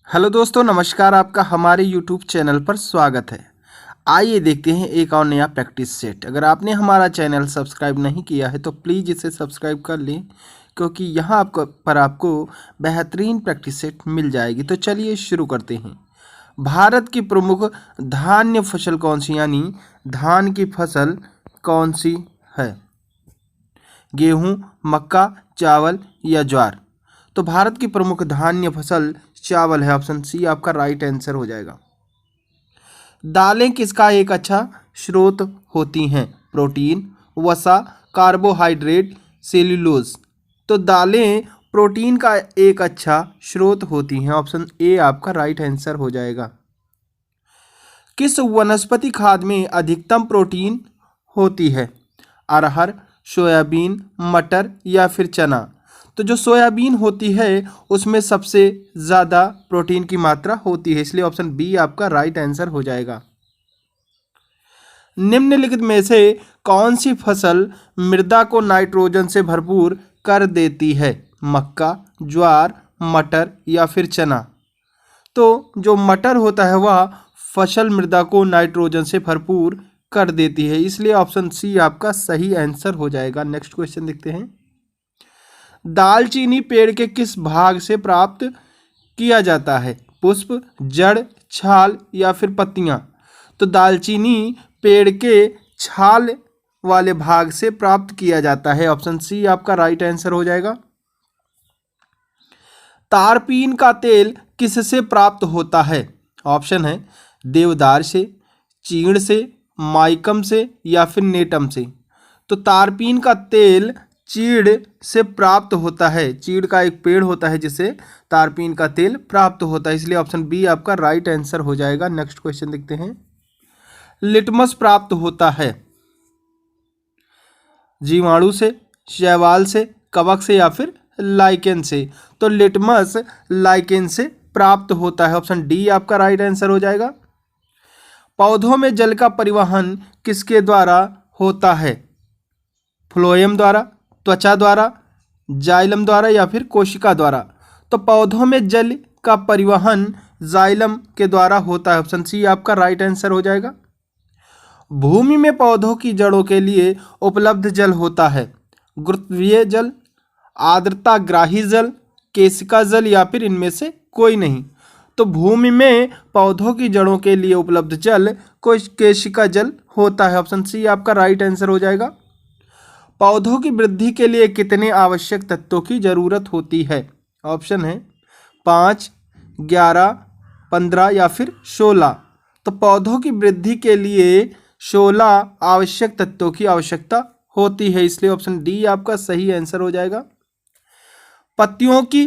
Hello दोस्तों, नमस्कार। आपका हमारे यूट्यूब चैनल पर स्वागत है। आइए देखते हैं एक और नया प्रैक्टिस सेट। अगर आपने हमारा चैनल सब्सक्राइब नहीं किया है तो प्लीज़ इसे सब्सक्राइब कर लें, क्योंकि यहाँ आपको बेहतरीन प्रैक्टिस सेट मिल जाएगी। तो चलिए शुरू करते हैं। भारत की प्रमुख धान्य फसल कौन सी, यानी धान की फसल कौन सी है? गेहूँ, मक्का, चावल या ज्वार? तो भारत की प्रमुख धान्य फसल चावल है। ऑप्शन सी आपका राइट आंसर हो जाएगा। दालें किसका एक अच्छा स्रोत होती हैं? प्रोटीन, वसा, कार्बोहाइड्रेट, सेल्यूलोज? तो दालें प्रोटीन का एक अच्छा स्रोत होती हैं। ऑप्शन ए आपका राइट आंसर हो जाएगा। किस वनस्पति खाद्य में अधिकतम प्रोटीन होती है? अरहर, सोयाबीन, मटर या फिर चना? तो जो सोयाबीन होती है उसमें सबसे ज़्यादा प्रोटीन की मात्रा होती है, इसलिए ऑप्शन बी आपका राइट आंसर हो जाएगा। निम्नलिखित में से कौन सी फसल मृदा को नाइट्रोजन से भरपूर कर देती है? मक्का, ज्वार, मटर या फिर चना? तो जो मटर होता है वह फसल मृदा को नाइट्रोजन से भरपूर कर देती है, इसलिए ऑप्शन सी आपका सही आंसर हो जाएगा। नेक्स्ट क्वेश्चन देखते हैं। दालचीनी पेड़ के किस भाग से प्राप्त किया जाता है? पुष्प, जड़, छाल या फिर पत्तियां? तो दालचीनी पेड़ के छाल वाले भाग से प्राप्त किया जाता है। ऑप्शन सी आपका राइट आंसर हो जाएगा। तारपीन का तेल किससे प्राप्त होता है? ऑप्शन है देवदार से, चीड़ से, माइकम से या फिर नेटम से? तो तारपीन का तेल चीड़ से प्राप्त होता है। चीड़ का एक पेड़ होता है जिससे तारपीन का तेल प्राप्त होता है, इसलिए ऑप्शन बी आपका राइट आंसर हो जाएगा। नेक्स्ट क्वेश्चन देखते हैं। लिटमस प्राप्त होता है जीवाणु से, शैवाल से, कवक से या फिर लाइकेन से? तो लिटमस लाइकेन से प्राप्त होता है। ऑप्शन डी आपका राइट आंसर हो जाएगा। पौधों में जल का परिवहन किसके द्वारा होता है? फ्लोएम द्वारा, त्वचा द्वारा, जाइलम द्वारा या फिर कोशिका द्वारा? तो पौधों में जल का परिवहन जाइलम के द्वारा होता है। ऑप्शन सी आपका राइट आंसर हो जाएगा। भूमि में पौधों की जड़ों के लिए उपलब्ध जल होता है गुरुत्वीय जल, आर्द्रता ग्राही जल, केशिका जल या फिर इनमें से कोई नहीं? तो भूमि में पौधों की जड़ों के लिए उपलब्ध जल कोई केशिका जल होता है। ऑप्शन सी आपका राइट आंसर हो जाएगा। पौधों की वृद्धि के लिए कितने आवश्यक तत्वों की जरूरत होती है? ऑप्शन है 5, 11, 15 या फिर 16? तो पौधों की वृद्धि के लिए 16 आवश्यक तत्वों की आवश्यकता होती है, इसलिए ऑप्शन डी आपका सही आंसर हो जाएगा। पत्तियों की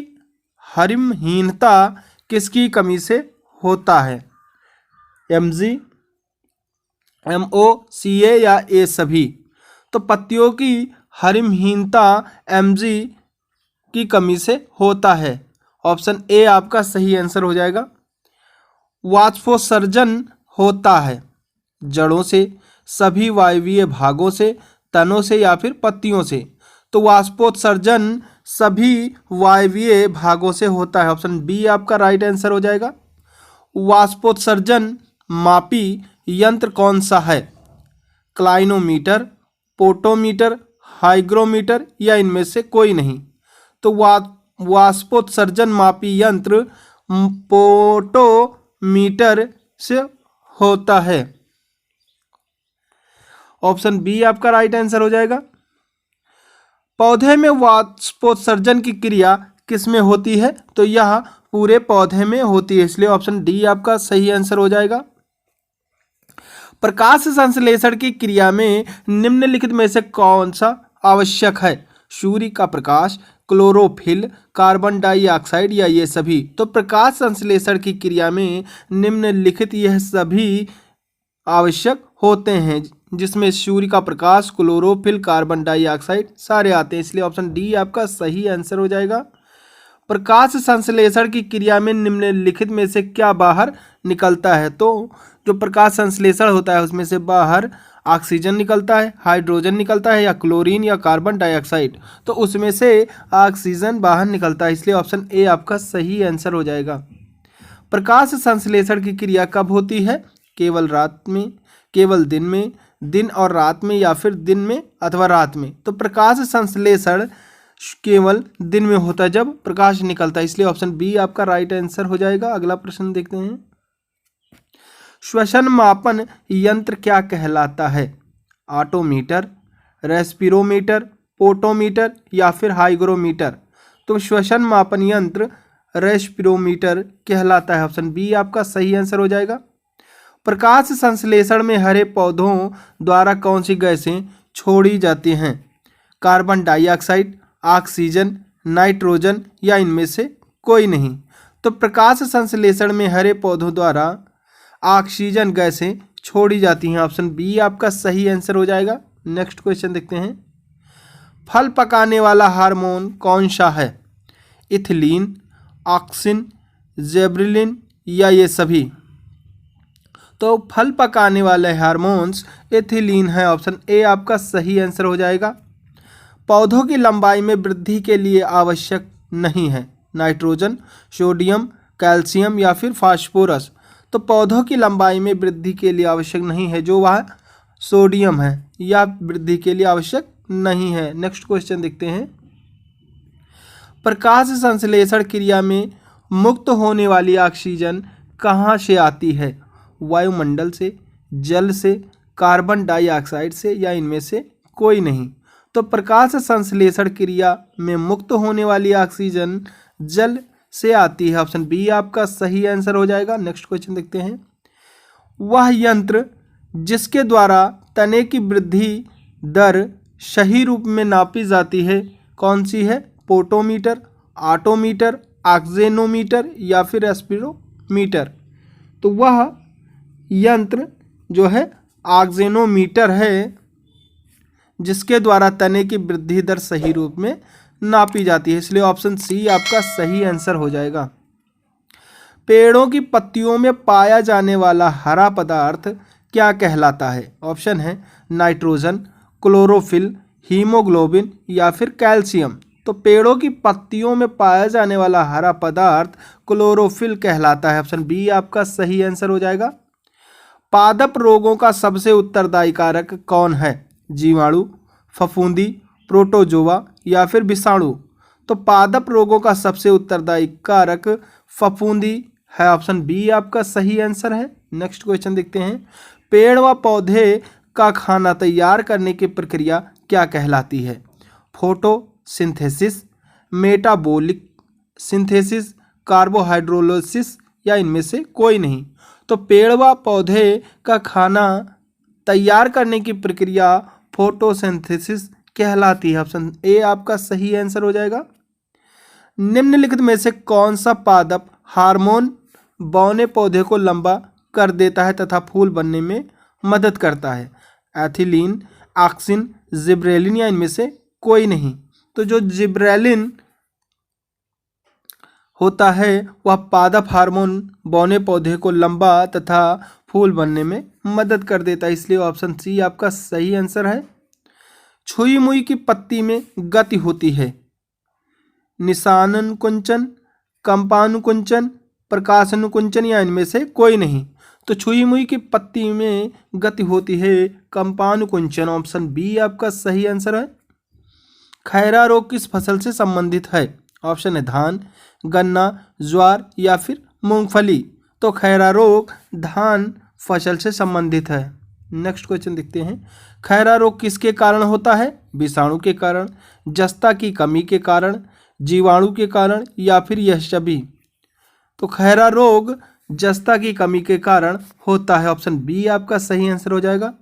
हरिमहीनता किसकी कमी से होता है? Mg, MO, Ca या ए सभी? तो पत्तियों की हरिमहीनता Mg की कमी से होता है। ऑप्शन ए आपका सही आंसर हो जाएगा। वाष्पोत्सर्जन होता है जड़ों से, सभी वायवीय भागों से, तनों से या फिर पत्तियों से? तो वाष्पोत्सर्जन सभी वायवीय भागों से होता है। ऑप्शन बी आपका राइट आंसर हो जाएगा। वाष्पोत्सर्जन मापी यंत्र कौन सा है? क्लाइनोमीटर, पोटोमीटर, हाइग्रोमीटर या इनमें से कोई नहीं? तो वाष्पोत्सर्जन मापी यंत्र पोटोमीटर से होता है। ऑप्शन बी आपका राइट आंसर हो जाएगा। पौधे में वाष्पोत्सर्जन की क्रिया किस में होती है? तो यह पूरे पौधे में होती है, इसलिए ऑप्शन डी आपका सही आंसर हो जाएगा। प्रकाश संश्लेषण की क्रिया में निम्नलिखित में से कौन सा आवश्यक है? सूर्य का प्रकाश, क्लोरोफिल, कार्बन डाइऑक्साइड या ये सभी? तो प्रकाश संश्लेषण की क्रिया में निम्नलिखित यह सभी आवश्यक होते हैं, जिसमें सूर्य का प्रकाश, क्लोरोफिल, कार्बन डाइऑक्साइड सारे आते हैं, इसलिए ऑप्शन डी आपका सही आंसर हो जाएगा। प्रकाश संश्लेषण की क्रिया में निम्नलिखित में से क्या बाहर निकलता है? तो जो प्रकाश संश्लेषण होता है उसमें से बाहर ऑक्सीजन निकलता है, हाइड्रोजन निकलता है या क्लोरीन या कार्बन डाइऑक्साइड? तो उसमें से ऑक्सीजन बाहर निकलता है, इसलिए ऑप्शन ए आपका सही आंसर हो जाएगा। प्रकाश संश्लेषण की क्रिया कब होती है? केवल रात में, केवल दिन में, दिन और रात में, या फिर दिन में अथवा रात में? तो प्रकाश संश्लेषण केवल दिन में होता है जब प्रकाश निकलता है, इसलिए ऑप्शन बी आपका राइट आंसर हो जाएगा। अगला प्रश्न देखते हैं। श्वसन मापन यंत्र क्या कहलाता है? ऑटोमीटर, रेस्पिरोमीटर, पोटोमीटर या फिर हाइग्रोमीटर? तो श्वसन मापन यंत्र रेस्पिरोमीटर कहलाता है। ऑप्शन बी आपका सही आंसर हो जाएगा। प्रकाश संश्लेषण में हरे पौधों द्वारा कौन सी गैसें छोड़ी जाती हैं? कार्बन डाइऑक्साइड, ऑक्सीजन, नाइट्रोजन या इनमें से कोई नहीं? तो प्रकाश संश्लेषण में हरे पौधों द्वारा ऑक्सीजन गैसें छोड़ी जाती हैं। ऑप्शन बी आपका सही आंसर हो जाएगा। नेक्स्ट क्वेश्चन देखते हैं। फल पकाने वाला हार्मोन कौन सा है? इथिलीन, ऑक्सिन, जेब्रिलिन या ये सभी? तो फल पकाने वाले हार्मोन्स एथिलीन है। ऑप्शन ए आपका सही आंसर हो जाएगा। पौधों की लंबाई में वृद्धि के लिए आवश्यक नहीं है नाइट्रोजन, सोडियम, कैल्शियम या फिर फास्फोरस? तो पौधों की लंबाई में वृद्धि के लिए आवश्यक नहीं है जो वह सोडियम है, या वृद्धि के लिए आवश्यक नहीं है। नेक्स्ट क्वेश्चन देखते हैं। प्रकाश संश्लेषण क्रिया में मुक्त होने वाली ऑक्सीजन कहाँ से आती है? वायुमंडल से, जल से, कार्बन डाइऑक्साइड से या इनमें से कोई नहीं? तो प्रकाश संश्लेषण क्रिया में मुक्त होने वाली ऑक्सीजन जल से आती है। ऑप्शन बी आपका सही आंसर हो जाएगा। नेक्स्ट क्वेश्चन देखते हैं। वह यंत्र जिसके द्वारा तने की वृद्धि दर सही रूप में नापी जाती है कौन सी है? पोटोमीटर, ऑटोमीटर, ऑक्सेनोमीटर या फिर रेस्पिरोमीटर? तो वह यंत्र जो है ऑक्सेनोमीटर है, जिसके द्वारा तने की वृद्धि दर सही रूप में नापी जाती है, इसलिए ऑप्शन सी आपका सही आंसर हो जाएगा। पेड़ों की पत्तियों में पाया जाने वाला हरा पदार्थ क्या कहलाता है? ऑप्शन है नाइट्रोजन, क्लोरोफिल, हीमोग्लोबिन या फिर कैल्शियम? तो पेड़ों की पत्तियों में पाया जाने वाला हरा पदार्थ क्लोरोफिल कहलाता है। ऑप्शन बी आपका सही आंसर हो जाएगा। पादप रोगों का सबसे उत्तरदायी कारक कौन है? जीवाणु, फफूंदी, प्रोटोजोआ या फिर विषाणु? तो पादप रोगों का सबसे उत्तरदायी कारक फफूंदी है। ऑप्शन बी आपका सही आंसर है। नेक्स्ट क्वेश्चन देखते हैं। पेड़ व पौधे का खाना तैयार करने की प्रक्रिया क्या कहलाती है? फोटोसिंथेसिस, मेटाबॉलिक सिंथेसिस, कार्बोहाइड्रोलिसिस या इनमें से कोई नहीं? तो पेड़ व पौधे का खाना तैयार करने की प्रक्रिया फोटोसिंथेसिस कहलाती है। ऑप्शन ए आपका सही आंसर हो जाएगा। निम्नलिखित में से कौन सा पादप हार्मोन बौने पौधे को लंबा कर देता है तथा फूल बनने में मदद करता है? एथिलीन, ऑक्सिन, जिब्रेलिन या इनमें से कोई नहीं? तो जो जिब्रेलिन होता है वह पादप हार्मोन बौने पौधे को लंबा तथा फूल बनने में मदद कर देता है, इसलिए ऑप्शन सी आपका सही आंसर है। छुई मुई की पत्ती में गति होती है। निशानुकुंचन, कंपानुकुंचन, प्रकाशानुकुंचन या इनमें से कोई नहीं? तो छुई मुई की पत्ती में गति होती है कंपानुकुंचन। ऑप्शन बी आपका सही आंसर है। खैरा रोग किस फसल से संबंधित है? ऑप्शन है धान, गन्ना, ज्वार या फिर मूंगफली? तो खैरा रोग धान फसल से संबंधित है। नेक्स्ट क्वेश्चन देखते हैं। खैरा रोग किसके कारण होता है? विषाणु के कारण, जस्ता की कमी के कारण, जीवाणु के कारण या फिर यह सभी? तो खैरा रोग जस्ता की कमी के कारण होता है। ऑप्शन बी आपका सही आंसर हो जाएगा।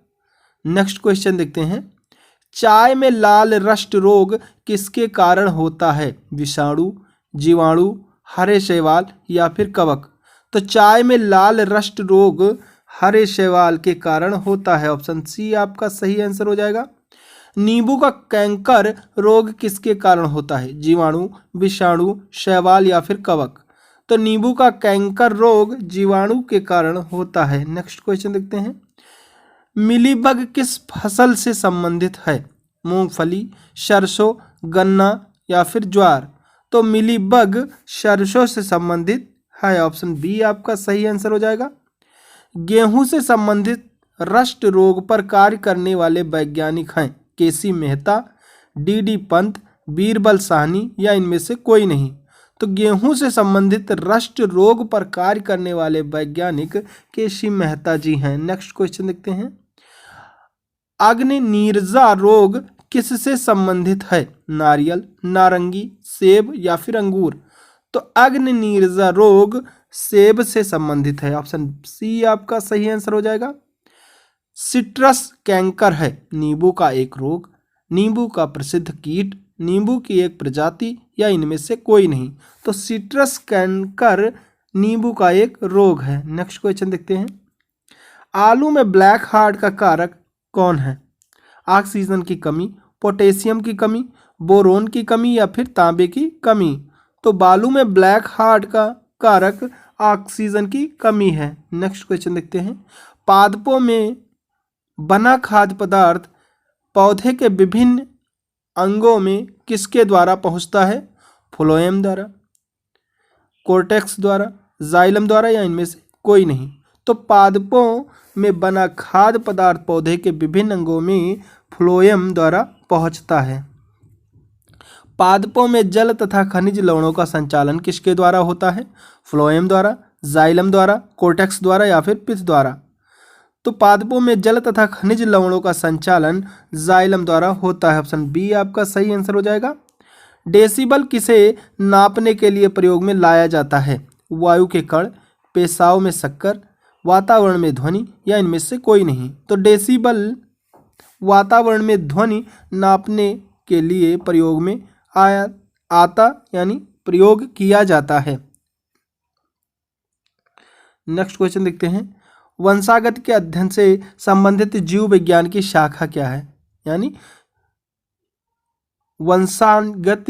नेक्स्ट क्वेश्चन देखते हैं। चाय में लाल रस्ट रोग किसके कारण होता है? विषाणु, जीवाणु, हरे शैवाल या फिर कवक? तो चाय में लाल रस्ट रोग हरे शैवाल के कारण होता है। ऑप्शन सी आपका सही आंसर हो जाएगा। नींबू का कैंकर रोग किसके कारण होता है? जीवाणु, विषाणु, शैवाल या फिर कवक? तो नींबू का कैंकर रोग जीवाणु के कारण होता है। नेक्स्ट क्वेश्चन देखते हैं। मिलीबग किस फसल से संबंधित है? मूंगफली, सरसों, गन्ना या फिर ज्वार? तो मिलीबग सरसों से संबंधित है, ऑप्शन बी आपका सही आंसर हो जाएगा। गेहूं से संबंधित रस्ट रोग पर कार्य करने वाले वैज्ञानिक हैं केसी मेहता, डी पंत, बीरबल साहनी या इनमें से कोई नहीं। तो गेहूं से संबंधित रस्ट रोग पर कार्य करने वाले वैज्ञानिक केसी मेहता जी हैं। नेक्स्ट क्वेश्चन देखते हैं। अग्निनीरजा रोग किससे संबंधित है? नारियल, नारंगी, सेब या फिर अंगूर? तो अग्निनीरजा रोग सेब से संबंधित है, ऑप्शन सी आपका सही आंसर हो जाएगा। सिट्रस कैंकर है नींबू का एक रोग, नींबू का प्रसिद्ध कीट, नींबू की एक प्रजाति या इनमें से कोई नहीं। तो सिट्रस कैंकर नींबू का एक रोग है। नेक्स्ट क्वेश्चन देखते हैं। आलू में ब्लैक हार्ट का कारक कौन है? ऑक्सीजन की कमी, पोटेशियम की कमी, बोरोन की कमी या फिर तांबे की कमी? तो बालू में ब्लैक हार्ट का कारक ऑक्सीजन की कमी है। नेक्स्ट क्वेश्चन देखते हैं। पादपों में बना खाद्य पदार्थ पौधे के विभिन्न अंगों में किसके द्वारा पहुंचता है? फ्लोएम द्वारा, कोर्टेक्स द्वारा, जाइलम द्वारा या इनमें से कोई नहीं। तो पादपों में बना खाद्य पदार्थ पौधे के विभिन्न अंगों में फ्लोएम द्वारा पहुंचता है। पादपों में जल तथा खनिज लवणों का संचालन किसके द्वारा होता है? फ्लोएम द्वारा, जाइलम द्वारा, कोर्टेक्स द्वारा या फिर पित्त द्वारा? तो पादपों में जल तथा खनिज लवणों का संचालन जाइलम द्वारा होता है, ऑप्शन बी आपका सही आंसर हो जाएगा। डेसिबल किसे नापने के लिए प्रयोग में लाया जाता है? वायु के कण, पेशाब में शक्कर, वातावरण में ध्वनि या इनमें से कोई नहीं। तो डेसिबल वातावरण में ध्वनि नापने के लिए प्रयोग में आता यानी प्रयोग किया जाता है। नेक्स्ट क्वेश्चन देखते हैं। वंशागत के अध्ययन से संबंधित जीव विज्ञान की शाखा क्या है? यानी वंशागत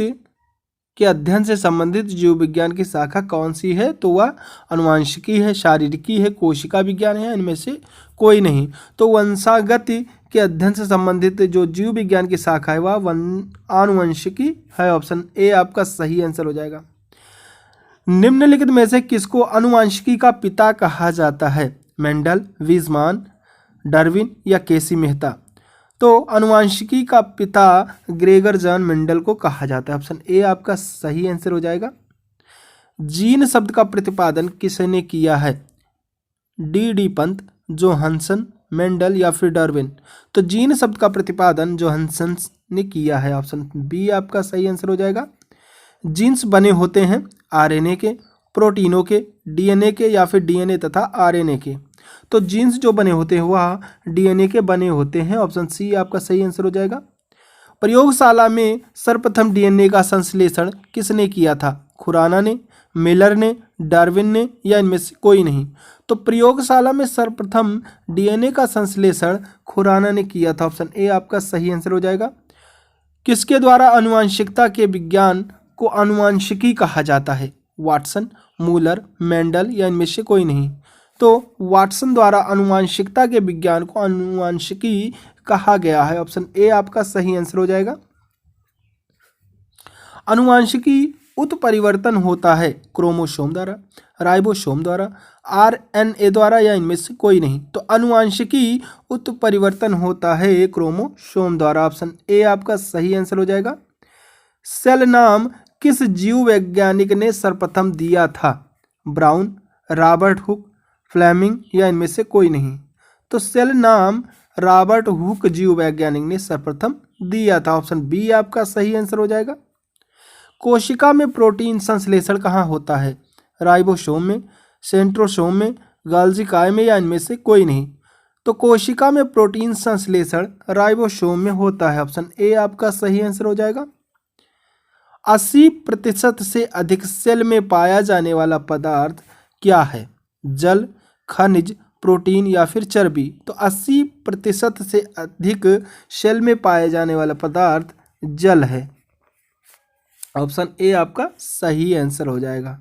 के अध्ययन से संबंधित जीव विज्ञान की शाखा कौन सी है? तो वह अनुवांशिकी है, शारीरिकी है, कोशिका विज्ञान है, इनमें से कोई नहीं। तो वंशागत के अध्ययन से संबंधित जो जीव विज्ञान की शाखा है वह आनुवंशिकी है, ऑप्शन ए आपका सही आंसर हो जाएगा। निम्नलिखित में से किसको अनुवांशिकी का पिता कहा जाता है? मेंडल, वीजमान, डार्विन या केसी मेहता? तो अनुवांशिकी का पिता ग्रेगर जॉन मेंडल को कहा जाता है, ऑप्शन ए आपका सही आंसर हो जाएगा। जीन शब्द का प्रतिपादन किसने किया है? डी पंत, जोहानसन, मेंडल या फिर डार्विन? तो जीन शब्द का प्रतिपादन जोहानसन ने किया है, ऑप्शन बी आपका सही आंसर हो जाएगा। जीन्स बने होते हैं आरएनए के, प्रोटीनों के, डीएनए के या फिर डीएनए तथा आरएनए के? तो जीन्स जो बने होते हैं वह डीएनए के बने होते हैं, ऑप्शन सी आपका सही आंसर हो जाएगा। प्रयोगशाला में सर्वप्रथम डीएनए का संश्लेषण किसने किया था? खुराना ने, मिलर ने, डार्विन ने या इनमें से कोई नहीं? तो प्रयोगशाला में सर्वप्रथम डीएनए का संश्लेषण खुराना ने किया था, ऑप्शन ए आपका सही आंसर हो जाएगा। किसके द्वारा आनुवंशिकता के विज्ञान को आनुवंशिकी कहा जाता है? वाटसन, मूलर, मेंडल या इनमें से कोई नहीं? तो वाटसन द्वारा आनुवंशिकता के विज्ञान को आनुवंशिकी कहा गया है, ऑप्शन ए आपका सही आंसर हो जाएगा। आनुवंशिकी उत्परिवर्तन होता है क्रोमोसोम द्वारा, राइबोसोम द्वारा, आरएनए द्वारा या इनमें से कोई नहीं? तो आनुवंशिकी उत्परिवर्तन होता है क्रोमोसोम द्वारा, ऑप्शन ए आपका सही आंसर हो जाएगा। सेल नाम किस जीव वैज्ञानिक ने सर्वप्रथम दिया था? ब्राउन, रॉबर्ट हुक, फ्लेमिंग या इनमें से कोई नहीं? तो सेल नाम रॉबर्ट हुक जीव वैज्ञानिक ने सर्वप्रथम दिया था, ऑप्शन बी आपका सही आंसर हो जाएगा। कोशिका में प्रोटीन संश्लेषण कहाँ होता है? राइबोसोम में, सेंट्रोसोम में, गोल्गी काय में या इनमें से कोई नहीं? तो कोशिका में प्रोटीन संश्लेषण राइबोसोम में होता है, ऑप्शन ए आपका सही आंसर हो जाएगा। 80% से अधिक सेल में पाया जाने वाला पदार्थ क्या है? जल, खनिज, प्रोटीन या फिर चर्बी? तो 80% से अधिक सेल में पाए जाने वाला पदार्थ जल है, ऑप्शन ए आपका सही आंसर हो जाएगा।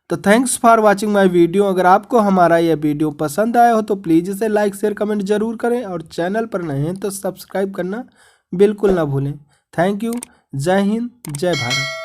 तो thanks for watching my video. अगर आपको हमारा यह वीडियो पसंद आया हो तो प्लीज़ इसे लाइक, शेयर, कमेंट जरूर करें और चैनल पर नए हैं तो सब्सक्राइब करना बिल्कुल ना भूलें। Thank you. जय हिंद, जय भारत।